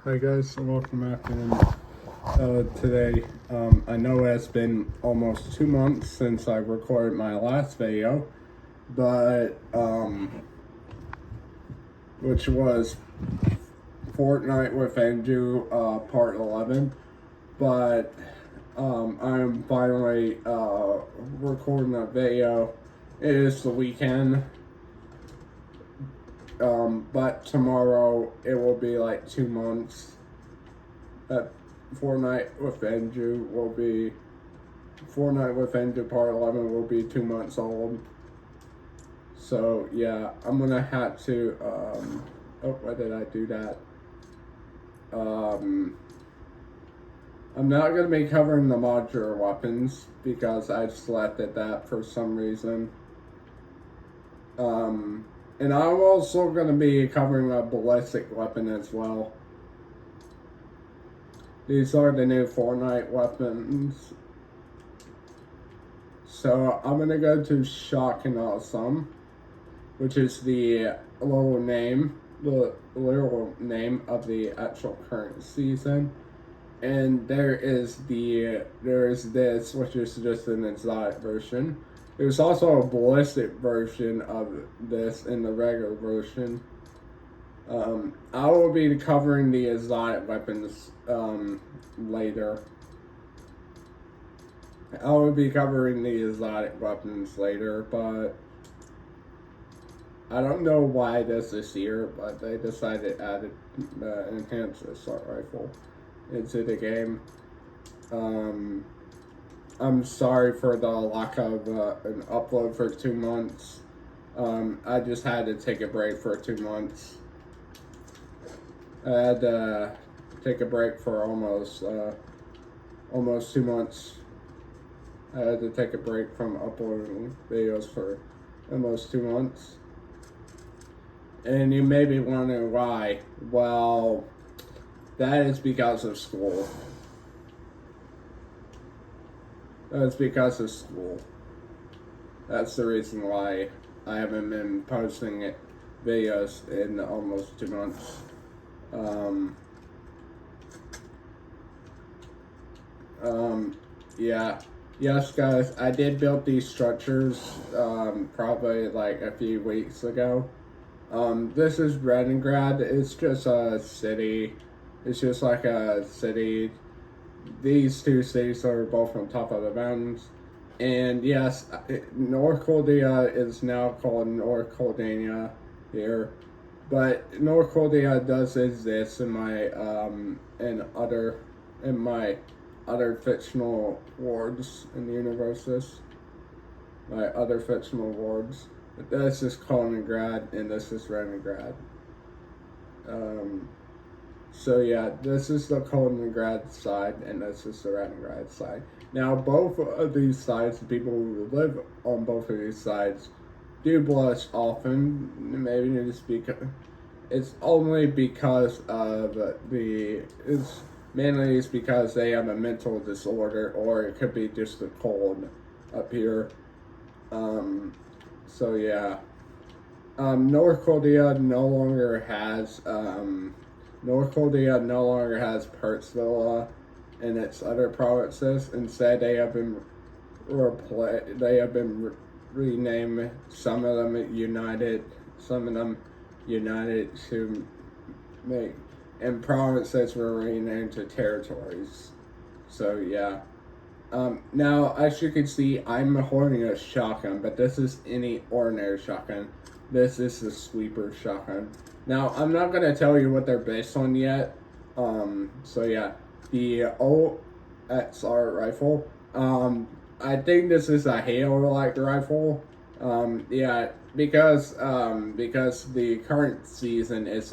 Hi guys, and welcome back. And today, I know it's been almost 2 months since I recorded my last video, but which was Fortnite with Andrew, part 11. But I'm finally recording a video. It is the weekend. But tomorrow it will be like 2 months that Fortnite with Andrew part 11 will be 2 months old. So yeah, I'm gonna have to, oh, why did I do that? I'm not gonna be covering the modular weapons because I selected that for some reason. And I'm also going to be covering a ballistic weapon as well. These are the new Fortnite weapons. So I'm going to go to Shock and Awesome, which is the literal name of the actual current season. And there is this, which is just an exotic version. There's also a ballistic version of this in the regular version. I will be covering the exotic weapons later. I will be covering the exotic weapons later, but I don't know why this is here, but they decided to add an enhanced assault rifle into the game. I'm sorry for the lack of an upload for 2 months. I just had to take a break for 2 months. I had to take a break for almost 2 months. I had to take a break from uploading videos for almost 2 months. And you may be wondering why. Well, that is because of school. That's because of school. That's the reason why I haven't been posting videos in almost 2 months. Yeah. Yes, guys, I did build these structures, probably like a few weeks ago. This is Leningrad. It's just a city. It's just like a city. These two cities are both on top of the mountains. And yes, North Korea is now called North Korea here. But North Korea does exist in my other fictional worlds in the universes. My other fictional worlds. But this is Kaliningrad and this is Leningrad. So yeah, this is the Kaliningrad side, and this is the Leningrad side. Now, both of these sides, the people who live on both of these sides, do blush often. Maybe it's only because of it's mainly because they have a mental disorder, or it could be just the cold up here. So yeah, North Korea no longer has Pertsvilla in its other provinces. Instead, they have been renamed. Some of them united to make, and provinces were renamed to territories. So yeah. Now, as you can see, I'm holding a shotgun, but this is any ordinary shotgun. This is the sweeper shotgun. Now, I'm not going to tell you what they're based on yet. So yeah, the OXR rifle. I think this is a Halo-like rifle. Yeah, because the current season is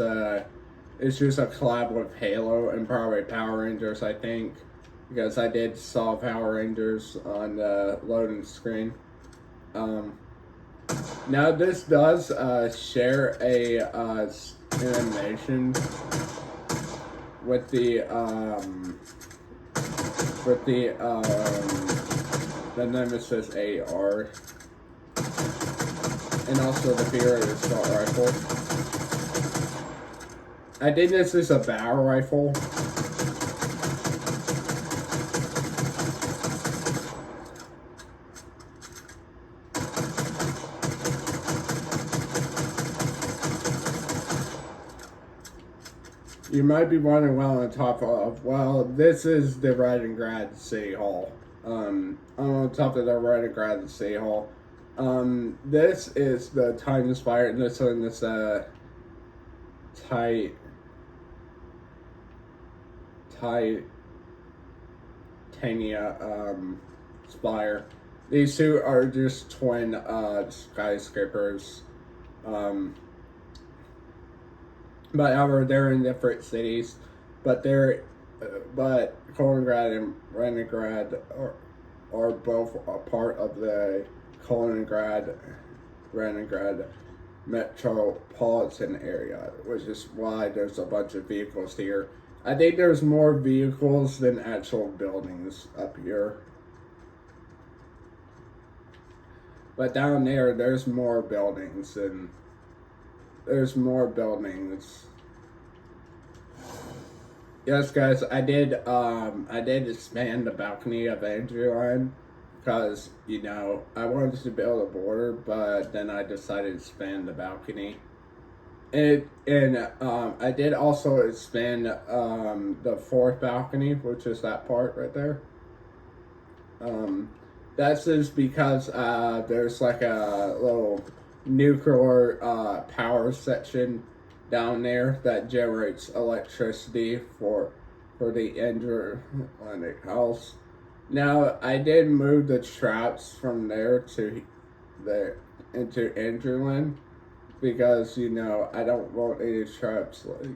it's just a collab with Halo and probably Power Rangers, I think. Because I did saw Power Rangers on the loading screen. Now this does share a animation with the Nemesis AR and also the Fury assault rifle. I think this is a battle rifle. You might be wondering what on top of. Well, this is the Leningrad City Hall. On top of the Leningrad City Hall. This is the Titan Spire, and this one is Titania Spire. These two are just twin skyscrapers. But however, they're in different cities. But Kaliningrad and Leningrad are both a part of the Kaliningrad metropolitan area, which is why there's a bunch of vehicles here. I think there's more vehicles than actual buildings up here. But down there, there's more buildings and there's more buildings. Yes, guys, I did expand the balcony of Angeline because, you know, I wanted to build a border, but then I decided to expand the balcony. And I did also expand the fourth balcony, which is that part right there. That's just because there's like a little nuclear power section down there that generates electricity for the Engerland house. Now, I did move the traps from there to into Engerland because, you know, I don't want any traps like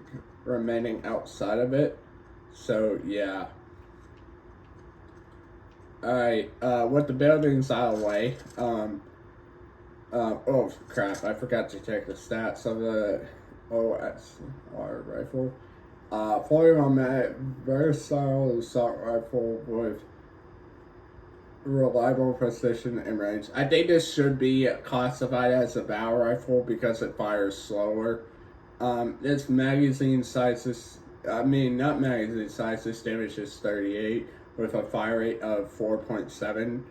remaining outside of it. So yeah. Alright, with the buildings out of the way, oh crap, I forgot to check the stats of the OSR rifle. Fully automatic, versatile assault rifle with reliable precision and range. I think this should be classified as a battle rifle because it fires slower. Its magazine size is, not magazine size, this damage is 38 with a fire rate of 4.7.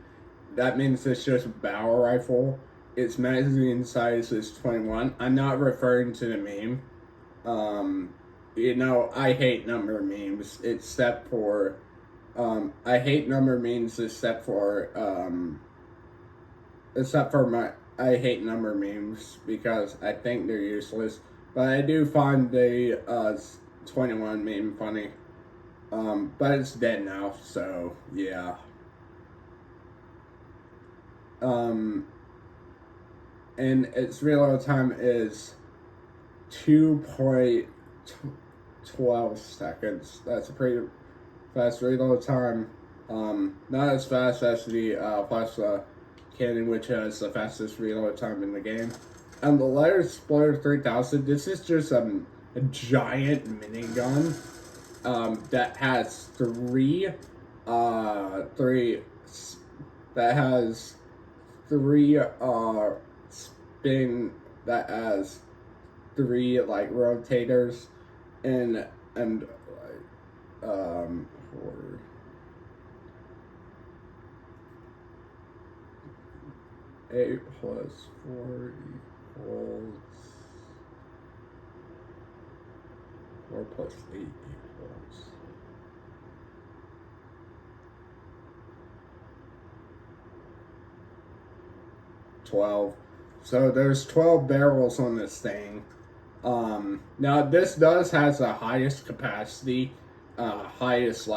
That means it's just a battle rifle. Its magazine size is 21. I'm not referring to the meme. You know, I hate number memes except for, I hate number memes except for I hate number memes because I think they're useless. But I do find the 21 meme funny. But it's dead now, so yeah. And its reload time is 2.12 seconds. That's a pretty fast reload time. Not as fast as the Plasma Cannon, which has the fastest reload time in the game. And the Lighter Explorer 3000, this is just a giant minigun that has three spin, that has three like rotators and four. 8 plus 4 equals 4 plus 8 equals 12. So there's 12 barrels on this thing. Now this has the highest capacity, highest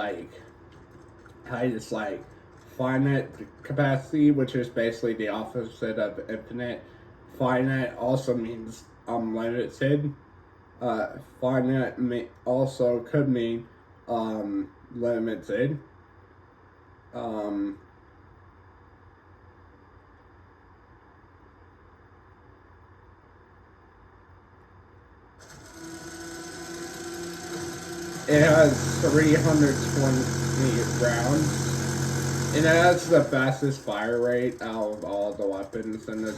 finite capacity, which is basically the opposite of infinite. Finite also means unlimited. Finite also could mean limited. It has 320 rounds. And it has the fastest fire rate out of all the weapons in this.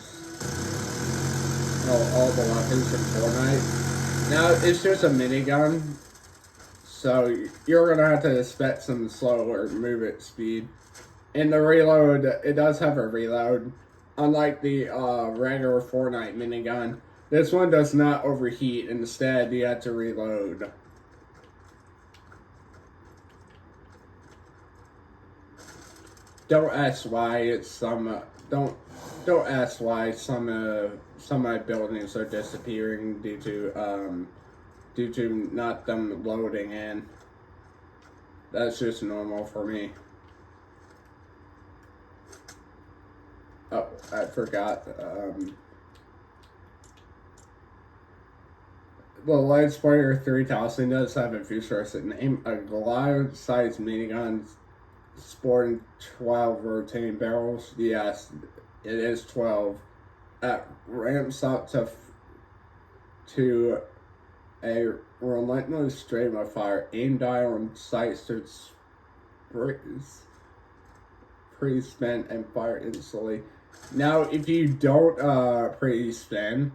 All the weapons in Fortnite. Now, it's just a minigun, so you're gonna have to expect some slower movement speed. And the reload, it does have a reload. Unlike the regular Fortnite minigun, this one does not overheat. Instead, you have to reload. Don't ask why it's some. Don't ask why some of my buildings are disappearing due to not them loading in. That's just normal for me. Oh, I forgot. The Lightspeeder 3000 does have a futuristic name. A Goliath-sized minigun sporting 12 rotating barrels. Yes, it is 12. That ramps up to a relentless stream of fire aimed on sights to pre-spin and fire instantly. Now, if you don't pre-spin,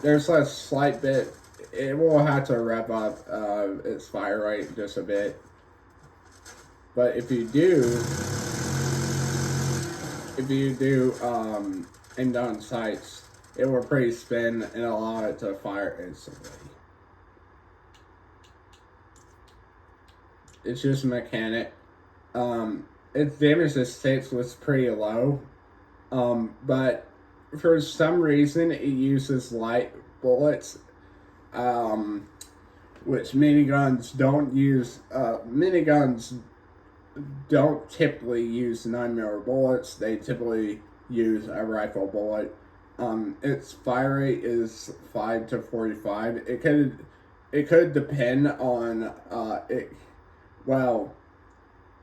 there's a slight bit. It will have to rev up its fire rate just a bit. But if you do aim down sights, it will pre-spin and allow it to fire instantly. It's just a mechanic. Its damage to sticks was pretty low, but for some reason it uses light bullets, which miniguns don't use. Miniguns don't typically use 9mm bullets. They typically use a rifle bullet. Its fire rate is 5 to 45. It could depend on it. Well,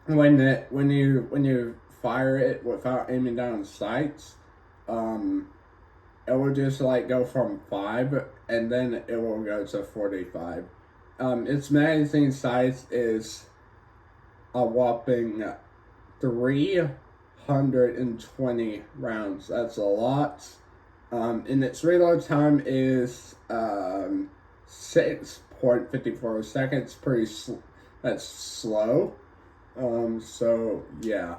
when you fire it without aiming down sights, it will just like go from 5 and then it will go to 45. Its magazine size is a whopping 320 rounds. That's a lot. And its reload time is 6.54 seconds. That's slow. So yeah,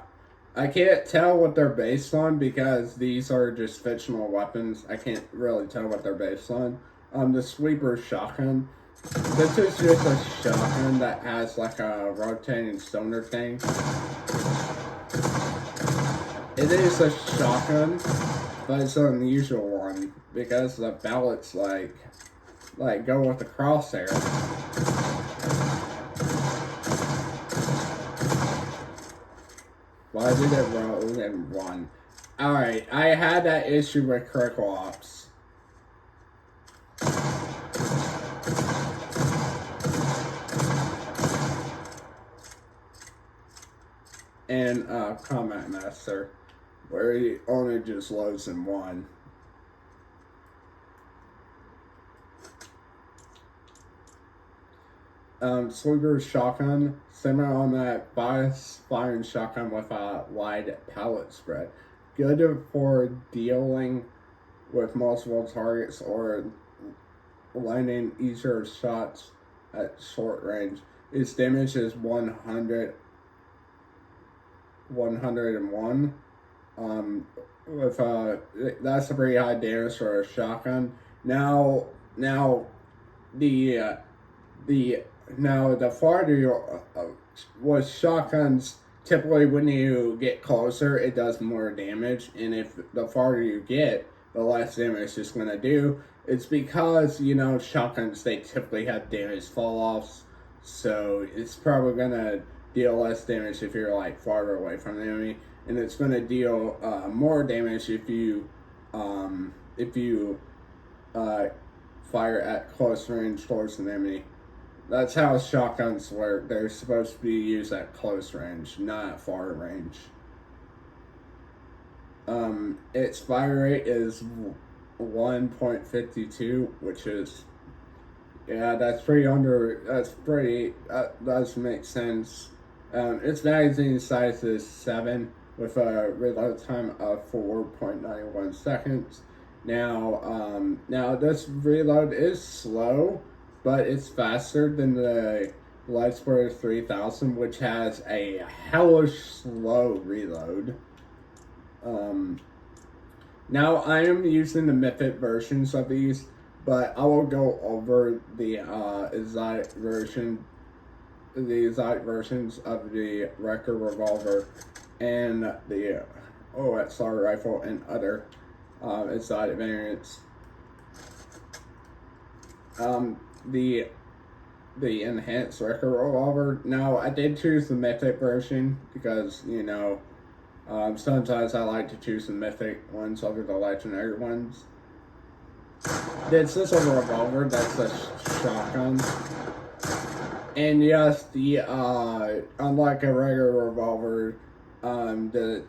I can't tell what they're based on because these are just fictional weapons. I can't really tell what they're based on. The Sweeper shotgun. This is just a shotgun that has like a rotating stoner thing. It is a shotgun, but it's an unusual one because the ballets like go with the crosshair. Why did it roll in one? Alright, I had that issue with Critical Ops. And Combat Master, where he only just loads in one. Sweeper shotgun, similar on that bias firing shotgun with a wide pallet spread. Good for dealing with multiple targets or landing easier shots at short range. Its damage is 101. That's a pretty high damage for a shotgun. Now the farther with shotguns, typically when you get closer, it does more damage, and if the farther you get, the less damage it's going to do. It's because, shotguns, they typically have damage fall-offs, so it's probably going to deal less damage if you're, farther away from the enemy, and it's going to deal more damage if you fire at close range towards an enemy. That's how shotguns work. They're supposed to be used at close range, not at far range. Its fire rate is 1.52, which is, that's pretty, that does make sense. Its magazine size is 7 with a reload time of 4.91 seconds. Now this reload is slow, but it's faster than the Lightsport 3000, which has a hellish slow reload. Now I am using the Mythic versions of these, but I will go over the exotic versions of the Wrecker Revolver and the OXR rifle and other exotic variants. The enhanced Wrecker Revolver. Now I did choose the Mythic version because sometimes I like to choose the Mythic ones over the legendary ones. This is a revolver, that's a shotgun. And yes, unlike a regular revolver, the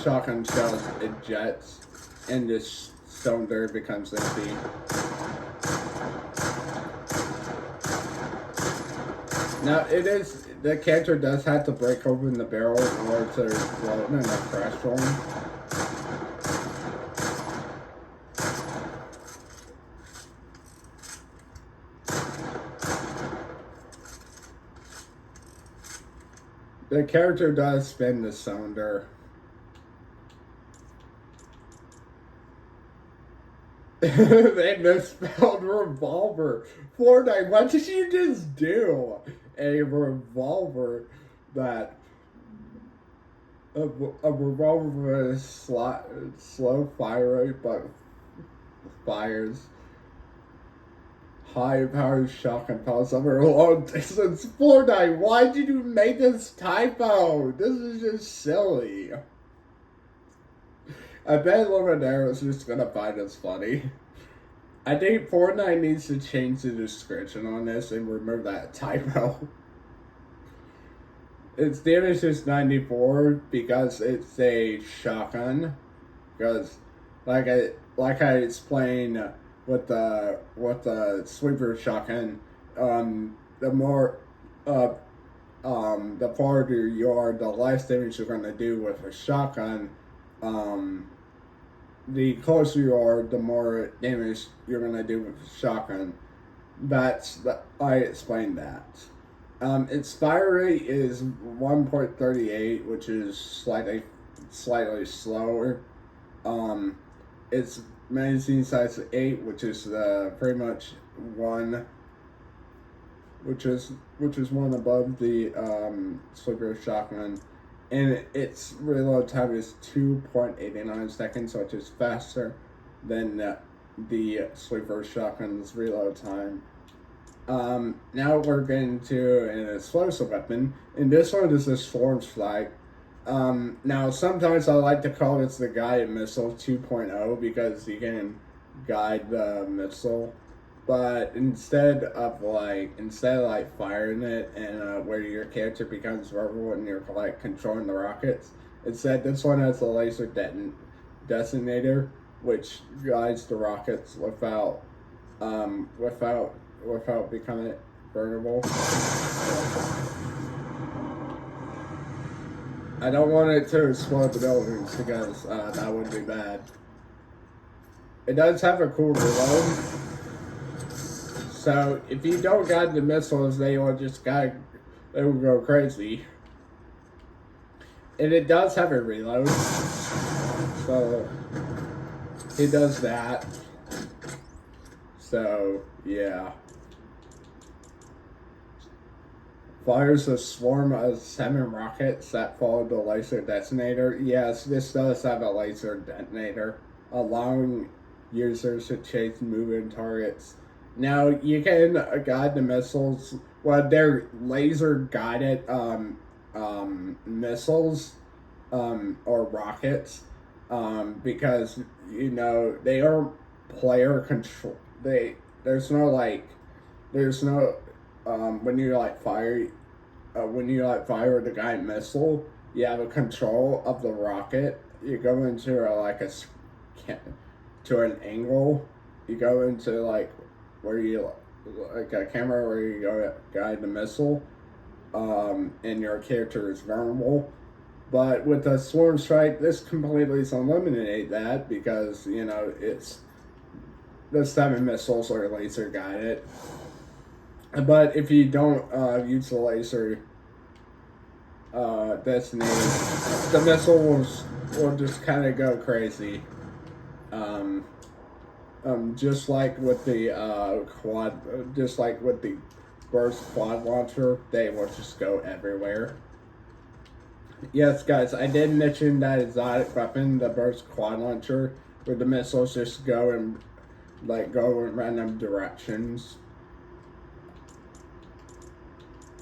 shotgun shells ejects and this cylinder becomes empty. Now the character does have to break open the barrel in order to roll in a crash zone. The character does spin the cylinder. They misspelled revolver. Fortnite, what did you just do? A revolver that... A revolver with slow fire rate, but fires high-powered shotgun pellets over a long distance. Fortnite, why did you make this typo? This is just silly. I bet Luminara is just gonna find us funny. I think Fortnite needs to change the description on this and remove that typo. Its damage is 94 because it's a shotgun. Because, like I explained with the sweeper shotgun, the farther you are, the less damage you're gonna do with a shotgun. The closer you are, the more damage you're gonna do with a shotgun. I explained that. Its fire rate is 1.38, which is slightly slower. Its magazine size is 8, which is pretty much one, which is one above the sweeper shotgun. And its reload time is 2.89 seconds, which is faster than the sweeper shotgun's reload time. Now we're getting to an explosive weapon, and this one is a Storm Strike. Now sometimes I like to call this the guided missile 2.0 because you can guide the missile. But instead of firing it and where your character becomes verbal and you're controlling the rockets, instead this one has a laser detonator which guides the rockets without becoming burnable. I don't want it to explode the buildings because that would be bad. It does have a cool reload. So if you don't guide the missiles, they will go crazy. And it does have a reload. So it does that. So yeah. Fires a swarm of 7 rockets that follow the laser detonator. Yes, this does have a laser detonator, allowing users to chase moving targets. Now, you can guide the missiles, well, they're laser-guided missiles or rockets because, they are player control. There's no, when you fire the guided missile, you have a control of the rocket. You go into to an angle. You go into where you a camera where you go guide the missile, and your character is vulnerable. But with the Swarm Strike, this completely eliminates that because the 7 missiles are laser guided. But if you don't use the laser destinated, the missiles will just kind of go crazy. Just like with the just like with the burst quad launcher, they will just go everywhere. Yes, guys, I did mention that exotic weapon, the burst quad launcher, where the missiles just go and go in random directions.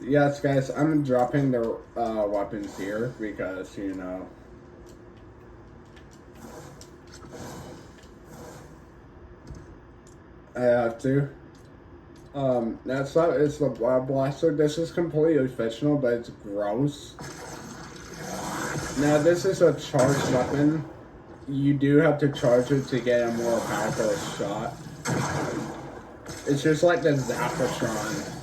Yes, guys, I'm dropping the weapons here because, you know, I have to. That's not, it's the Blood Blaster. This is completely fictional, but it's gross. Now, this is a charged weapon. You do have to charge it to get a more powerful shot. It's just like the Zapatron.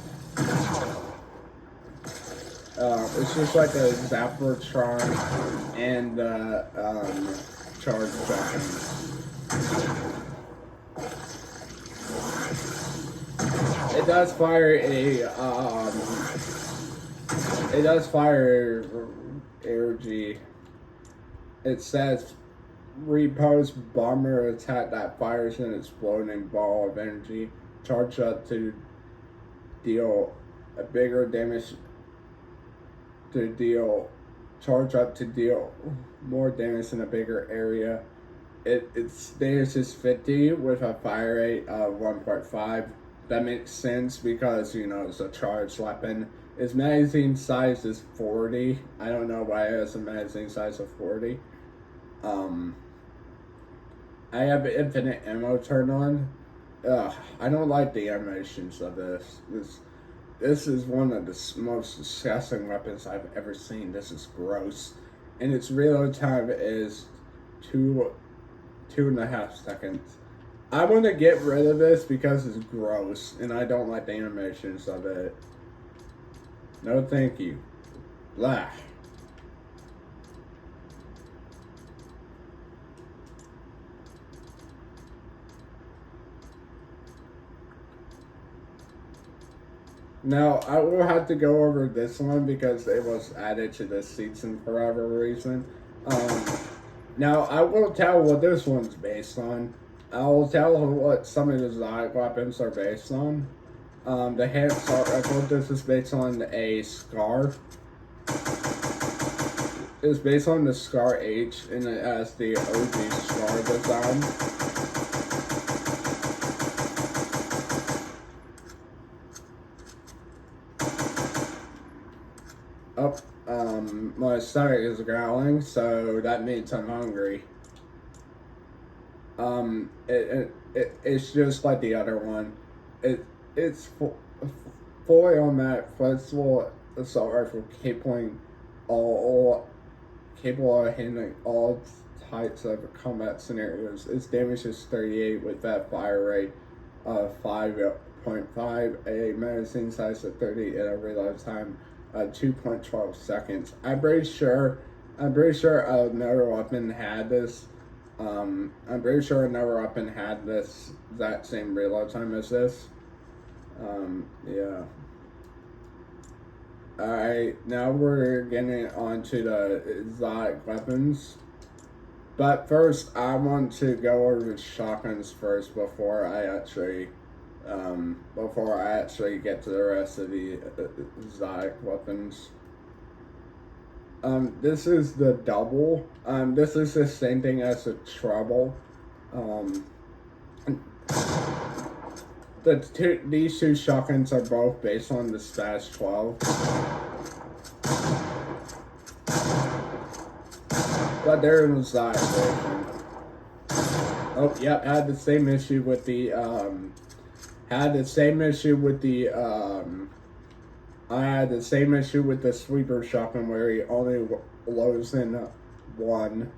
It's just like a Zapatron and charged weapon. It does fire energy. It says repose bomber attack that fires an exploding ball of energy. Charge up to deal a bigger damage charge up to deal more damage in a bigger area. Its damage is 50 with a fire rate of 1.5. That makes sense because, you know, it's a charged weapon. Its magazine size is 40. I don't know why it has a magazine size of 40. I have infinite ammo turned on. I don't like the animations of this. This is one of the most disgusting weapons I've ever seen. This is gross. And its reload time is 2.5 seconds. I want to get rid of this because it's gross, and I don't like the animations of it. No thank you. Blah. Now, I will have to go over this one because it was added to this season for whatever reason. Now, I will tell what this one's based on. I will tell what some of the exotic weapons are based on. The hand assault rifle, this is based on a SCAR. It's based on the SCAR H, and it has the OG SCAR design. My stomach is growling, so that means I'm hungry. It's just like the other one. It's fully automatic, flexible assault rifle capable of handling all types of combat scenarios. Its damage is 38 with that fire rate of 5.5, a magazine size of 30, and a reload time 2.12 seconds. I'm pretty sure another weapon had this. I'm pretty sure another weapon had that same reload time as this. Yeah. Alright, now we're getting on to the exotic weapons. But first, I want to go over the shotguns first before I actually get to the rest of the exotic weapons. This is the double. This is the same thing as the treble. These two shotguns are both based on the Stash 12. But they're an exotic version. Oh, yep, I had the same issue with the sweeper shotgun where he only loads in one.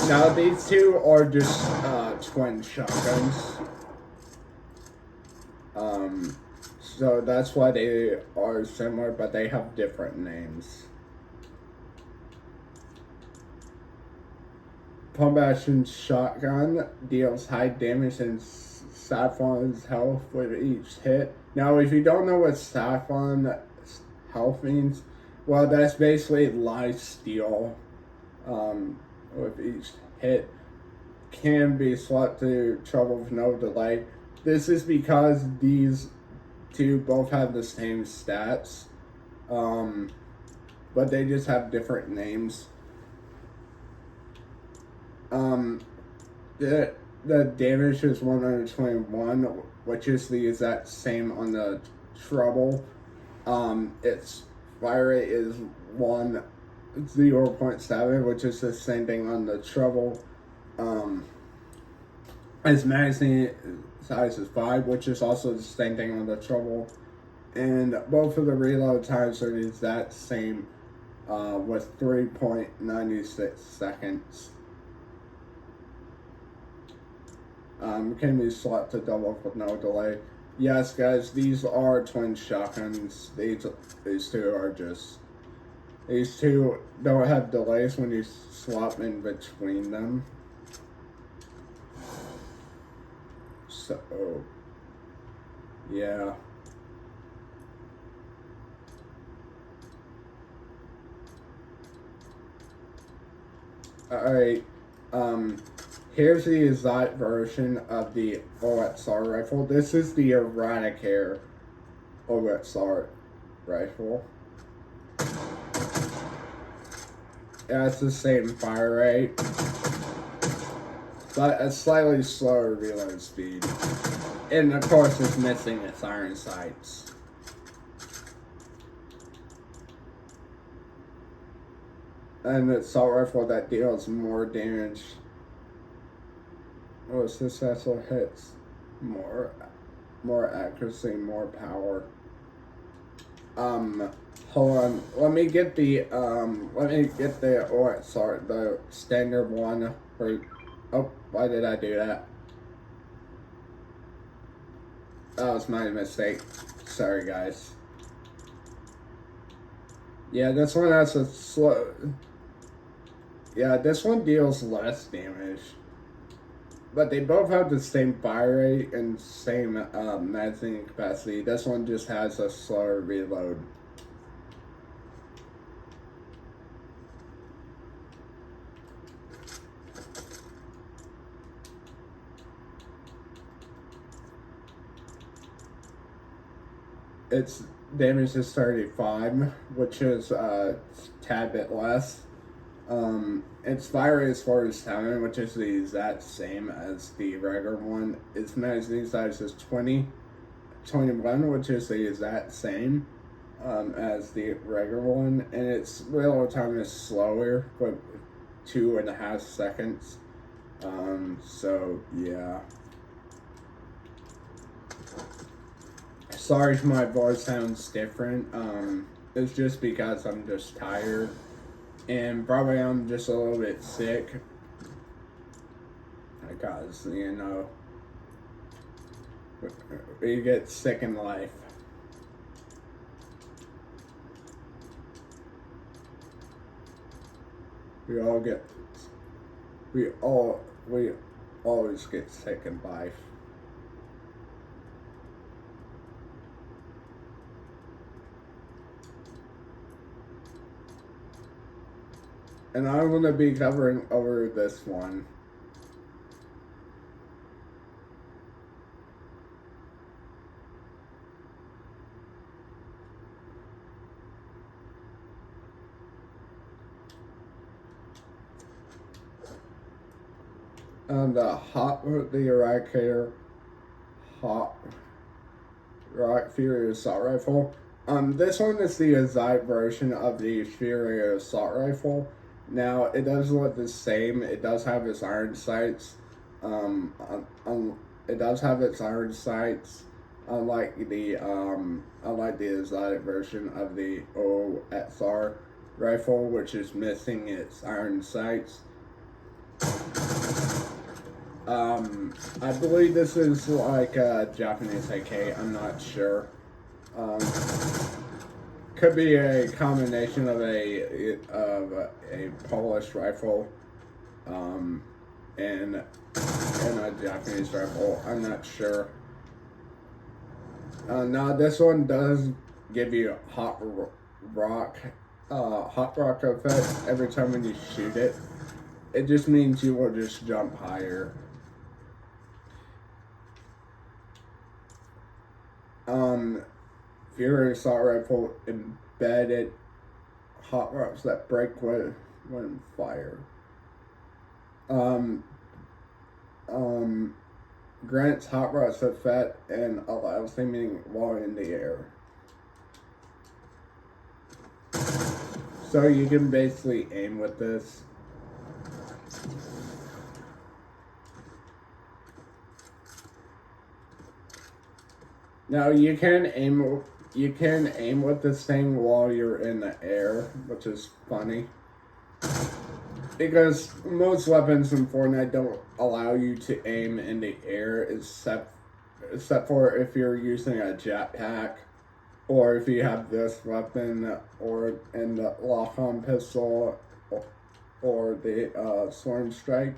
Now these two are just twin shotguns. So that's why they are similar, but they have different names. pump action shotgun deals high damage and Saffron's health with each hit. Now, if you don't know what Saffron health means, well, that's basically life steal. With each hit, can be swapped to trouble with no delay. This is because these two both have the same stats, but they just have different names. The damage is 121, which is the exact same on the trouble. Its fire rate is 0.7, which is the same thing on the trouble. Its magazine size is 5, which is also the same thing on the trouble. And both of the reload times are the exact same, with 3.96 seconds. Can be swapped to double with no delay. Yes, guys, these are twin shotguns. These two are just... These two don't have delays when you swap in between them. So, yeah. Alright, here's the exact version of the OXR rifle. This is the Eradicator OXR rifle. Yeah, it's the same fire rate, but a slightly slower reload speed. And of course, it's missing its iron sights. And the assault rifle that deals more damage. Oh, successful hits, more accuracy, more power. Hold on. Let me get the sorry, the standard one. Oh, why did I do that? That was my mistake. Sorry, guys. Yeah, this one has a slow... Yeah, this one deals less damage. But they both have the same fire rate and same magazine capacity. This one just has a slower reload. Its damage is 35, which is a tad bit less. Its fire rate is 47, which is the exact same as the regular one. Its magazine size is 21, which is the exact same as the regular one. And its reload time is slower, but 2.5 seconds. So, yeah. Sorry if my voice sounds different. It's just because I'm just tired. And probably I'm just a little bit sick. Because, you know, we get sick in life. We always get sick in life. And I'm going to be covering over this one. And the Eradicator Hot Rock Fury Assault Rifle. This one is the exact version of the Fury Assault Rifle. Now, it does look the same. It does have its iron sights. It does have its iron sights, unlike the exotic version of the OXR rifle, which is missing its iron sights. I believe this is like a Japanese AK. I'm not sure. Could be a combination of a Polish rifle in a Japanese rifle. I'm not sure. Now this one does give you rock, hot rock effect every time when you shoot it. It just means you will just jump higher. Fury assault rifle embedded hot rocks that break when fire. Grants hot rocks effect and allows aiming while in the air. So you can basically aim with this. Now you can aim with this thing while you're in the air, which is funny. Because most weapons in Fortnite don't allow you to aim in the air except for if you're using a jetpack, or if you have this weapon, or in the lock-on pistol, or the Swarm Strike.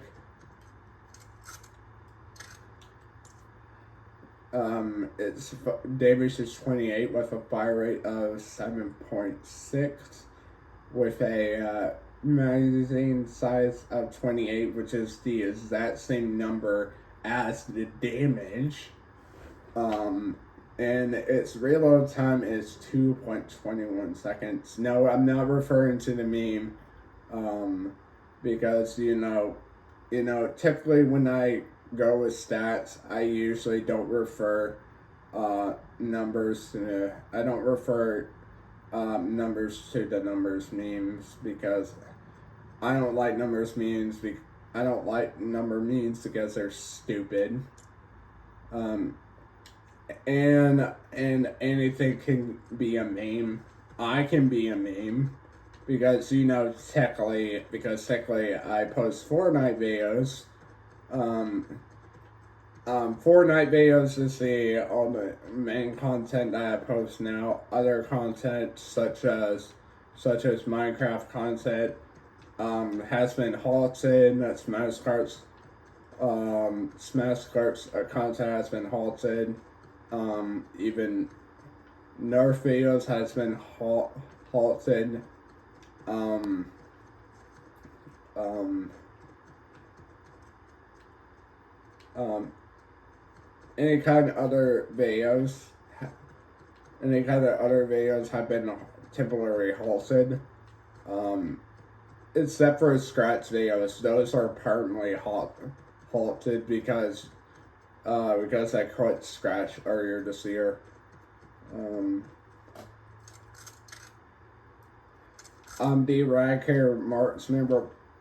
It's Davis is 28 with a fire rate of 7.6 with a magazine size of 28, which is the exact same number as the damage. And its reload time is 2.21 seconds. No, I'm not referring to the meme, because typically when I go with stats, I usually don't refer numbers to. I don't refer numbers to the numbers memes, because I don't like numbers memes. I don't like number memes because they're stupid. And anything can be a meme. I can be a meme because technically I post Fortnite videos. Fortnite videos is all the main content that I post now. Other content such as Minecraft content has been halted. Smash Carts content has been halted. Even Nerf videos has been halted. Any kind of other videos have been temporarily halted. Except for scratch videos, those are permanently halted because I quit Scratch earlier this year. The Racker Marksman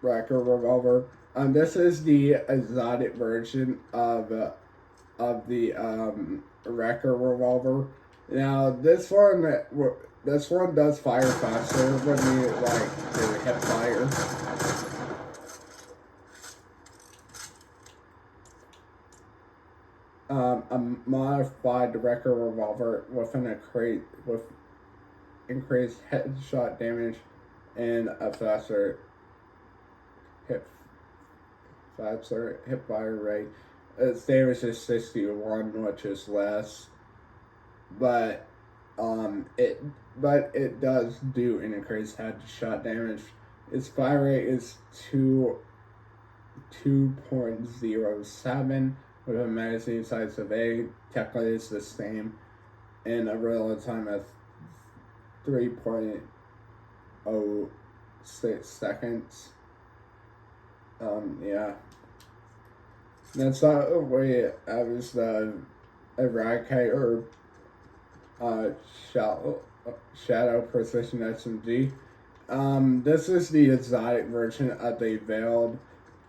Racker Revolver. This is the exotic version of the Racker Revolver. Now this one does fire faster when you do hip fire. A modified Wrecker Revolver with increased headshot damage and a faster hip fire rate. Its damage is 61, which is less, but it does do an increased headshot damage. Its fire rate is 2.07 with a magazine size of 8. Technically it's the same, and a reload time of 3.06 seconds. Yeah. That's not the way I was eradicate or Shadow Precision SMG. This is the exotic version of the veiled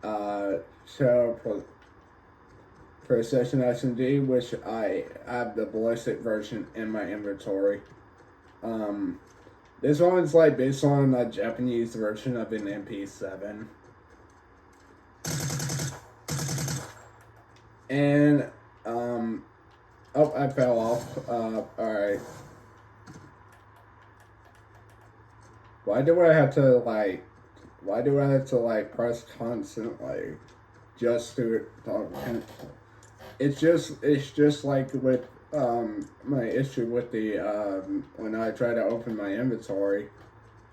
Shadow Precision SMG, which I have the ballistic version in my inventory. This one's based on a Japanese version of an MP7. And, oh, I fell off. Alright. Why do I have to, Why do I have to like press constantly just to talk? It's just like with my issue with the when I try to open my inventory,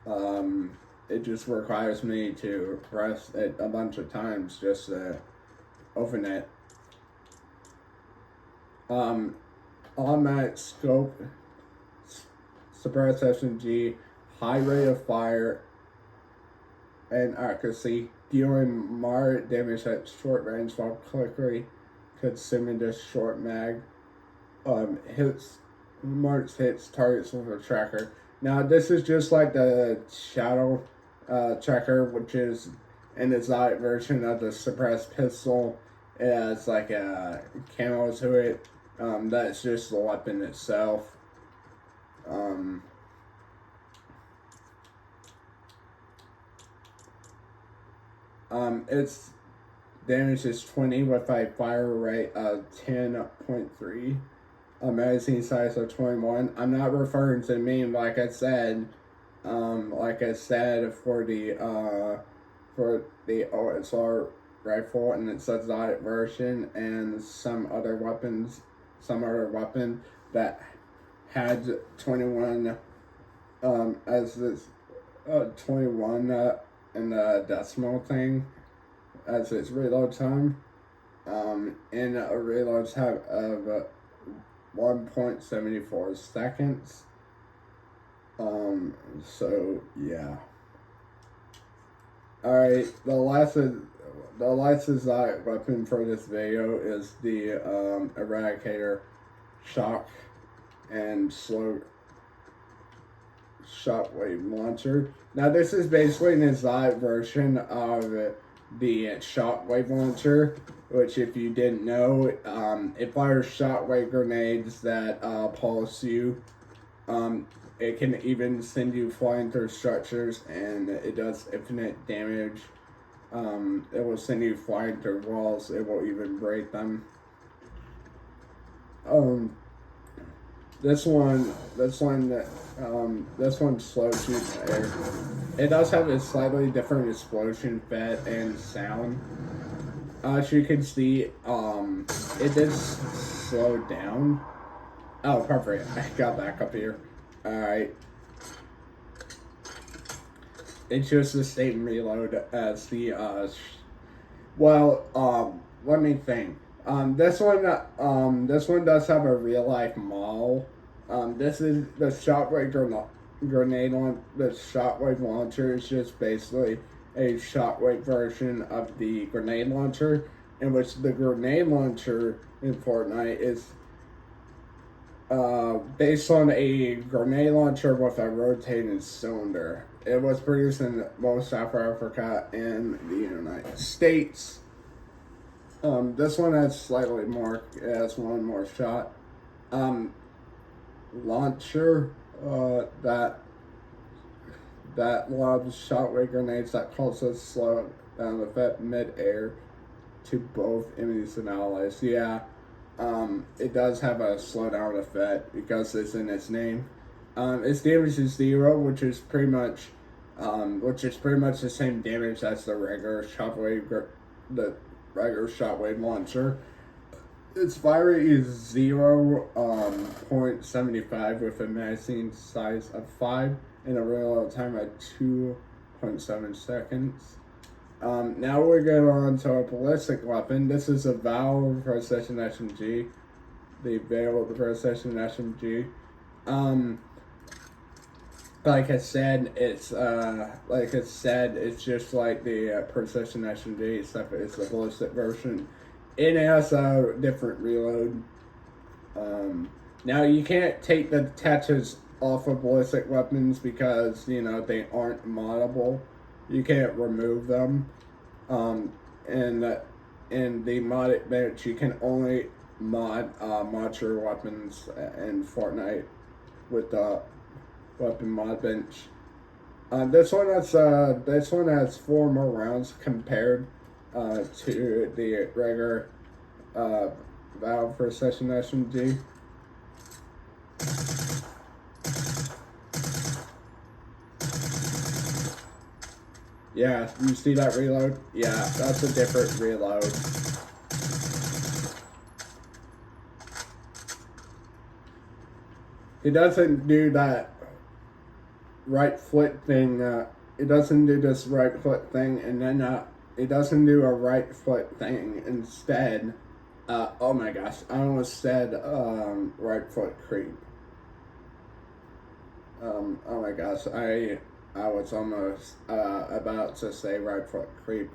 it just requires me to press it a bunch of times just to open it. Automatic scope, suppress SMG, high rate of fire and accuracy, dealing moderate damage at short range while quickly consuming this short mag. Hits targets with a tracker. Now this is just like the shadow tracker, which is an exotic version of the suppressed pistol. It has like a camo to it. That's just the weapon itself. Its damage is 20 with a fire rate of 10.3. A magazine size of 21. I'm not referring to me, like I said for the OSR rifle and its exotic version and some other weapon that had 21 as this 21 in the decimal thing as its reload time. And a reload time of 1.74 seconds. So yeah. Alright, the last exotic weapon for this video is the Eradicator shock and slow shockwave launcher. Now this is basically an exotic version of the shockwave launcher, which if you didn't know, it fires shockwave grenades that pulse you. It can even send you flying through structures, and it does infinite damage. It will send you flying through walls. It will even break them. This one slow shoots air. It does have a slightly different explosion fed and sound. As you can see, it did slow down. Oh, perfect. I got back up here. Alright. It's just the same reload as the, let me think. This one does have a real life model. This is the shockwave grenade on the shockwave launcher is just basically a shockwave version of the grenade launcher, in which the grenade launcher in Fortnite is based on a grenade launcher with a rotating cylinder. It was produced in both South Africa and the United States. This one has slightly more, it has one more shot. Launcher, that loves shockwave grenades that causes slow down effect mid-air to both enemies and allies. Yeah, it does have a slowdown effect because it's in its name. Its damage is 0, which is pretty much the same damage as the regular shockwave launcher. Its fire rate is 0.75 with a magazine size of 5 and a reload time of 2.7 seconds. Now we're going on to a ballistic weapon. This is a Valve Precision SMG. The Valve Precision SMG. Like I said, it's just like the Precision SMG, except it's a ballistic version. It has a different reload. Now you can't take the tattoos off of ballistic weapons because, you know, they aren't moddable. You can't remove them. And the modded bench, you can only mod your weapons in Fortnite with the weapon mod bench. This one has 4 more rounds compared to the regular Valve Precision SMG. Yeah, you see that reload? Yeah, that's a different reload. He doesn't do that right foot thing. It doesn't do this right foot thing, and then it doesn't do a right foot thing. Instead, oh my gosh, I almost said right foot creep. Oh my gosh, I was almost about to say right foot creep,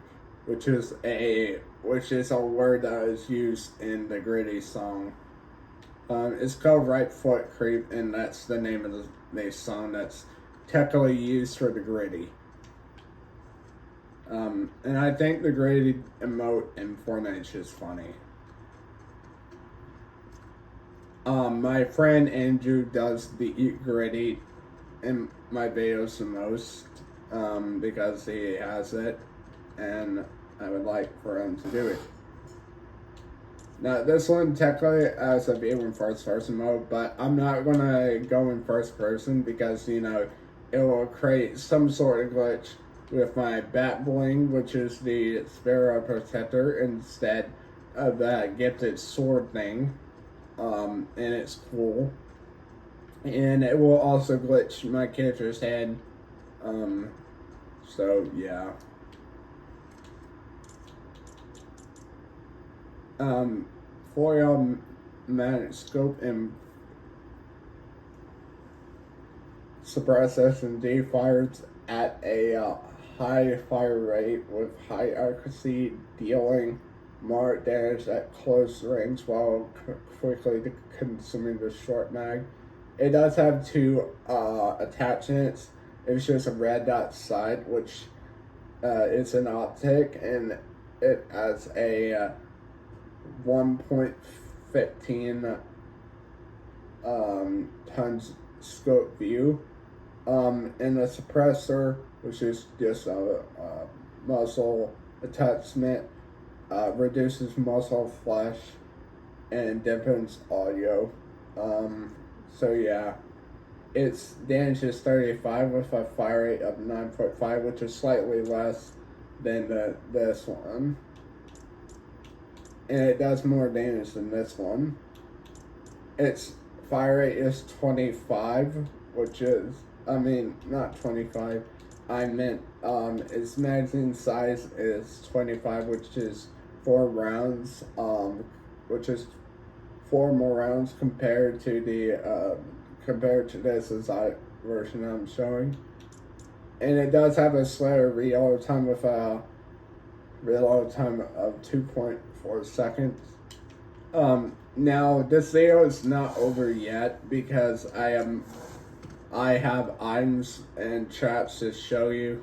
which is a word that is used in the Gritty song. It's called Right Foot Creep, and that's the name of the song that's technically used for the Gritty. And I think the Gritty emote in Fortnite is just funny. My friend Andrew does the Eat Gritty in my videos the most, because he has it, and I would like for him to do it. Now, this one technically has a view in first person mode, but I'm not gonna go in first person because, you know, it will create some sort of glitch with my bat bling, which is the Sparrow Protector, instead of that gifted sword thing. And it's cool. And it will also glitch my character's head. So yeah. For managed scope and suppress SMD fires at a high fire rate with high accuracy, dealing more damage at close range while quickly consuming the short mag. It does have two attachments. It's just a red dot side, which is an optic, and it has a 1.15 tons scope view, and the suppressor, which is just a muzzle attachment, reduces muzzle flash and dampens audio. So yeah, its damage is 35 with a fire rate of 9.5, which is slightly less than this one. And it does more damage than this one. Its fire rate is 25, which is, I mean, not 25. I meant, its magazine size is 25, which is 4 rounds, which is 4 more rounds compared to this version I'm showing. And it does have a slower reload time with a reload time of 2.4 seconds. Now this video is not over yet because I have items and traps to show you.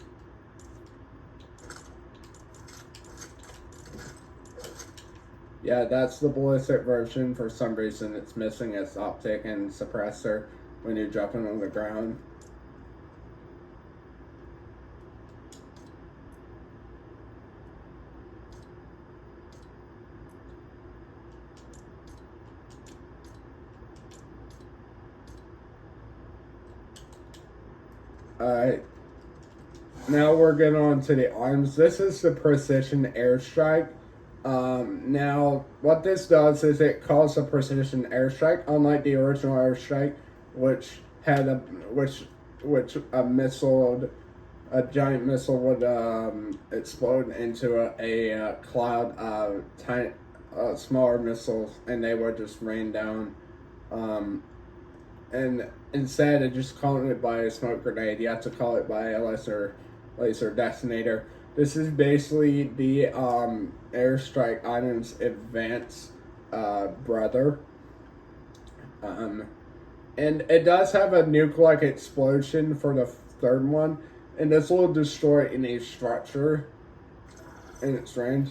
Yeah, that's the ballistic version. For some reason, it's missing its optic and suppressor when you're dropping on the ground. Alright, now we're getting on to the arms. This is the Precision Airstrike. Now, what this does is it calls a Precision Airstrike, unlike the original Airstrike, which had a giant missile would explode into a cloud of tiny, smaller missiles, and they would just rain down. And instead of just calling it by a smoke grenade, you have to call it by a laser detonator. This is basically the Airstrike Item's advanced brother. And it does have a nuke-like explosion for the third one, and this will destroy any structure in its range.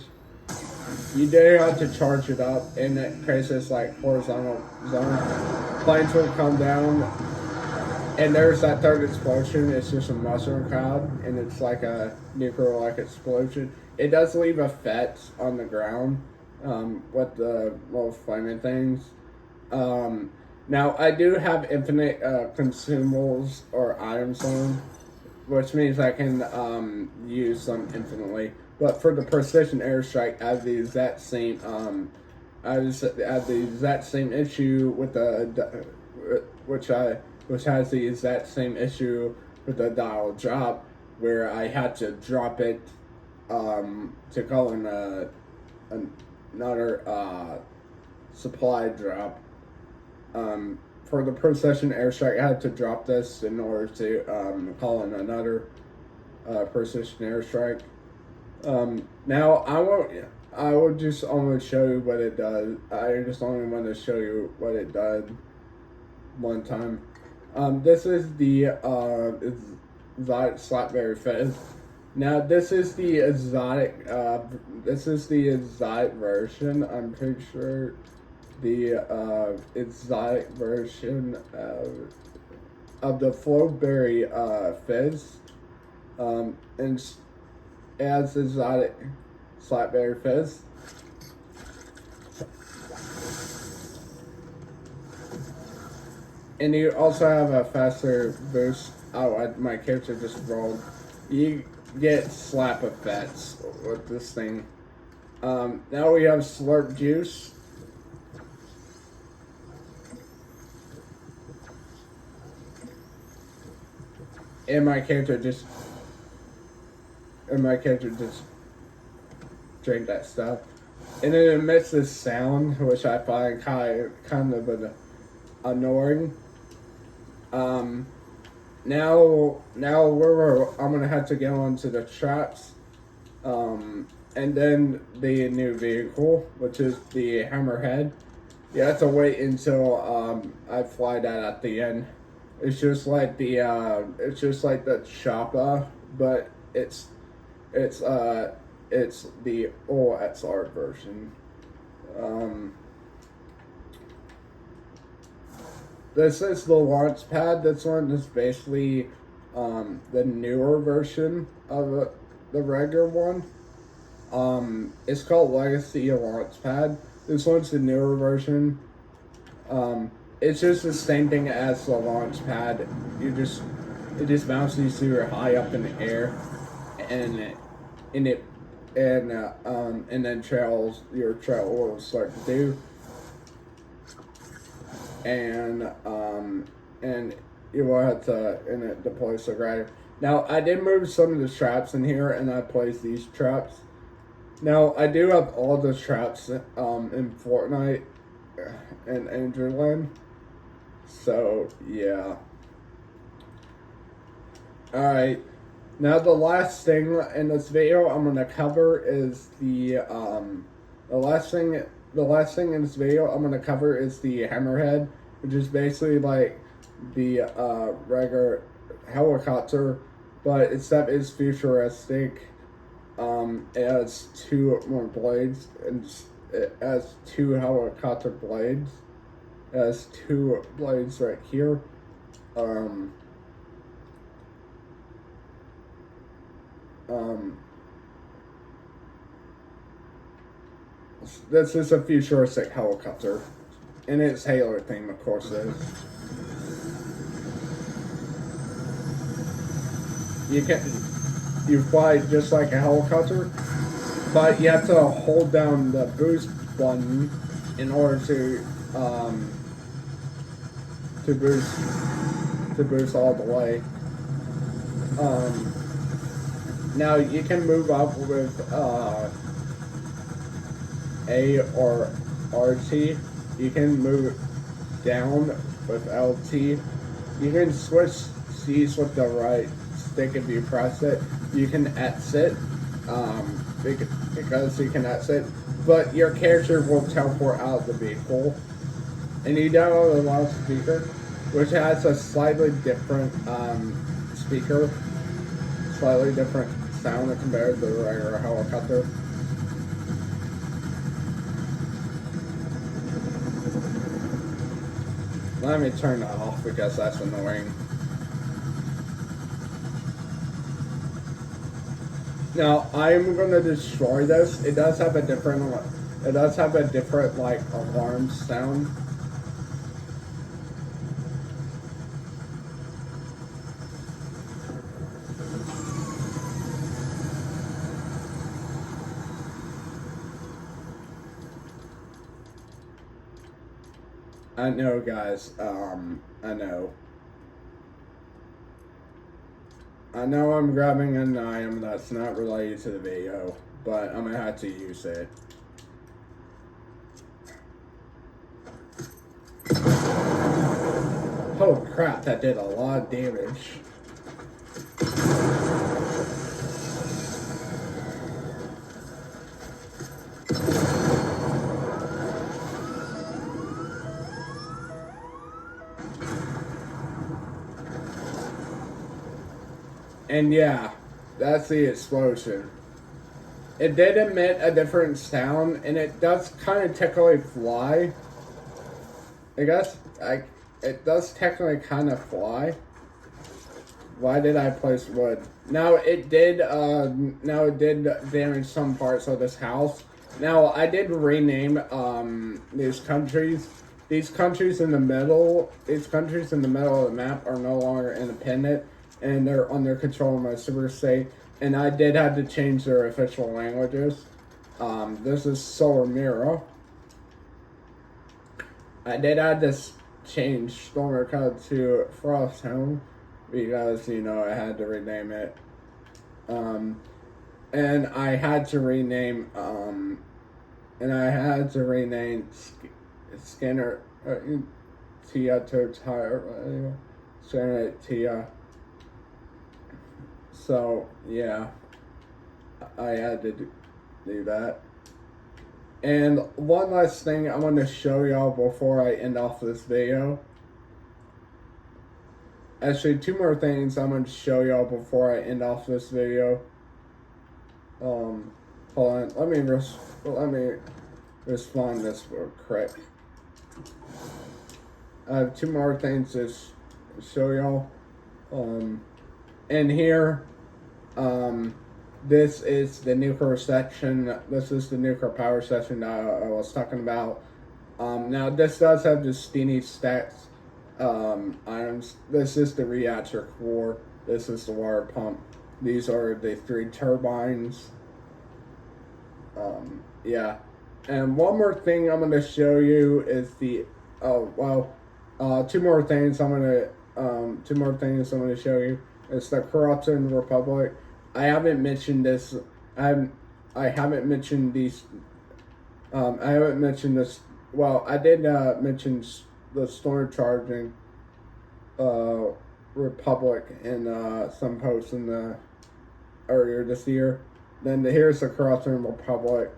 You do have to charge it up, and it creates this like horizontal zone. Planes will come down, and there's that third explosion. It's just a mushroom cloud, and it's like a nuclear-like explosion. It does leave effects on the ground with the little flaming things. Now, I do have infinite consumables or items on, which means I can use them infinitely. But for the precision airstrike, I have the exact same I just had the exact same issue with the which has the exact same issue with the dial drop, where I had to drop it to call in another supply drop. For the precision airstrike, I had to drop this in order to call in another precision airstrike. Now I will just only show you what it does. I just only want to show you what it does one time. This is the exotic Slapberry Fizz. Now this is the exotic version. I'm pretty sure the exotic version of the Flowberry Fizz. And as exotic Slapberry Fizz. And you also have a faster boost. Oh, my character just rolled. You get slap effects with this thing. Now we have Slurp Juice. And my character just drink that stuff, and then it emits this sound, which I find kind of annoying. Now I'm gonna have to get on to the traps, and then the new vehicle, which is the Hammerhead. You have to wait until I fly that at the end. It's just like the Choppa, but it's the OXR version. This is the launch pad. This one is basically the newer version of the regular one. It's called Legacy Launch Pad. This one's the newer version. It's just the same thing as the launch pad. It just bounces you high up in the air, and then your trail will start to do, and you will have to deploy the glider. Now I did move some of the traps in here, and I placed these traps. Now I do have all the traps in Fortnite and Adrian. So yeah. Alright. Now the last thing in this video I'm gonna cover is the last thing in this video I'm gonna cover is the Hammerhead, which is basically like the regular helicopter, but except it's futuristic. It has two more blades, and it has two helicopter blades. It has two blades right here. This is a futuristic helicopter, and its Halo theme, of course, is. You fly just like a helicopter, but you have to hold down the boost button in order to boost all the way. Now you can move up with A or RT. You can move down with LT. You can switch C's with the right stick if you press it. You can exit because you can exit, but your character will teleport out of the vehicle. And you download a loudspeaker, which has a slightly different speaker, slightly different sound compared to the regular helicopter. Let me turn that off because that's annoying. Now I'm gonna destroy this. It does have a different like alarm sound. I know, guys. I know. I know I'm grabbing an item that's not related to the video, but I'm gonna have to use it. Holy crap, that did a lot of damage. And yeah, that's the explosion. It did emit a different sound, and it does kind of technically fly. I guess, it does technically kind of fly. Why did I place wood? Now it did damage some parts of this house. Now I did rename these countries. These countries in the middle of the map are no longer independent, and they're under control of my super state. And I did have to change their official languages. This is Solar Mirror. I did have to change Stormer Code to Frosthelm because, you know, I had to rename it. And I had to rename, Scanner Tia to Tire, Scanner Tia. So, yeah, I had to do that. And one last thing I want to show y'all before I end off this video. Actually, two more things I'm going to show y'all before I end off this video. Hold on, let me respond this real quick. I have two more things to show y'all. In here, this is the nuclear section. This is the nuclear power section that I was talking about. Now this does have the steamy stacks items. This is the reactor core. This is the water pump. These are the 3 turbines. Yeah. And one more thing I'm going to show you is the two more things I'm going to show you. It's the Corruption Republic. I haven't mentioned this. I haven't mentioned these. I haven't mentioned this. Well, I did mention the storm charging Republic in some posts in the earlier this year. Then here's the Corruption Republic.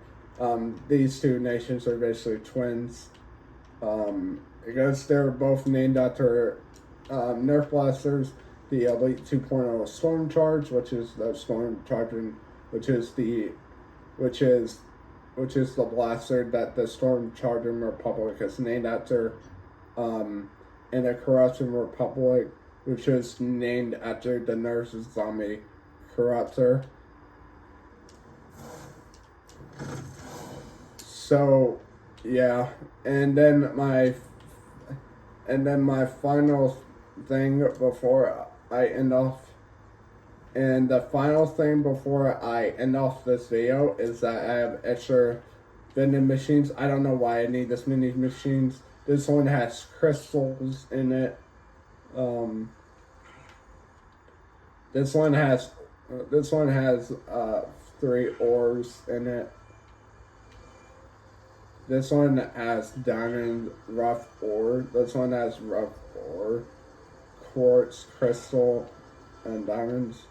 These two nations are basically twins. Because they're both named after Nerf blasters. The Elite 2.0 Storm Charge, which is the Storm Charging, which is the blaster that the Storm Charging Republic is named after, and the Corruption Republic, which is named after the Nerf's zombie Corruptor. So, yeah, and then my final thing before I end off, and the final thing before I end off this video is that I have extra vending machines. I don't know why I need this many machines. This one has crystals in it. This one has 3 ores in it. This one has diamond rough ore. This one has rough ore, quartz, crystal, and diamonds.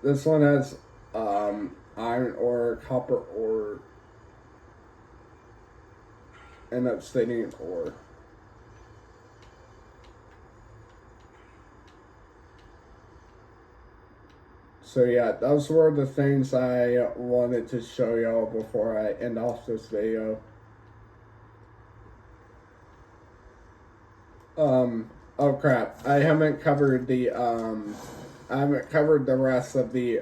This one has iron ore, copper ore, and obsidian ore. So yeah, those were the things I wanted to show y'all before I end off this video. Oh crap, I haven't covered the rest of the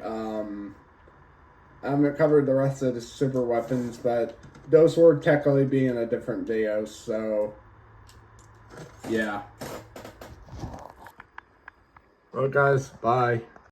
super weapons, but those were technically being in a different video, so yeah. Well guys, bye.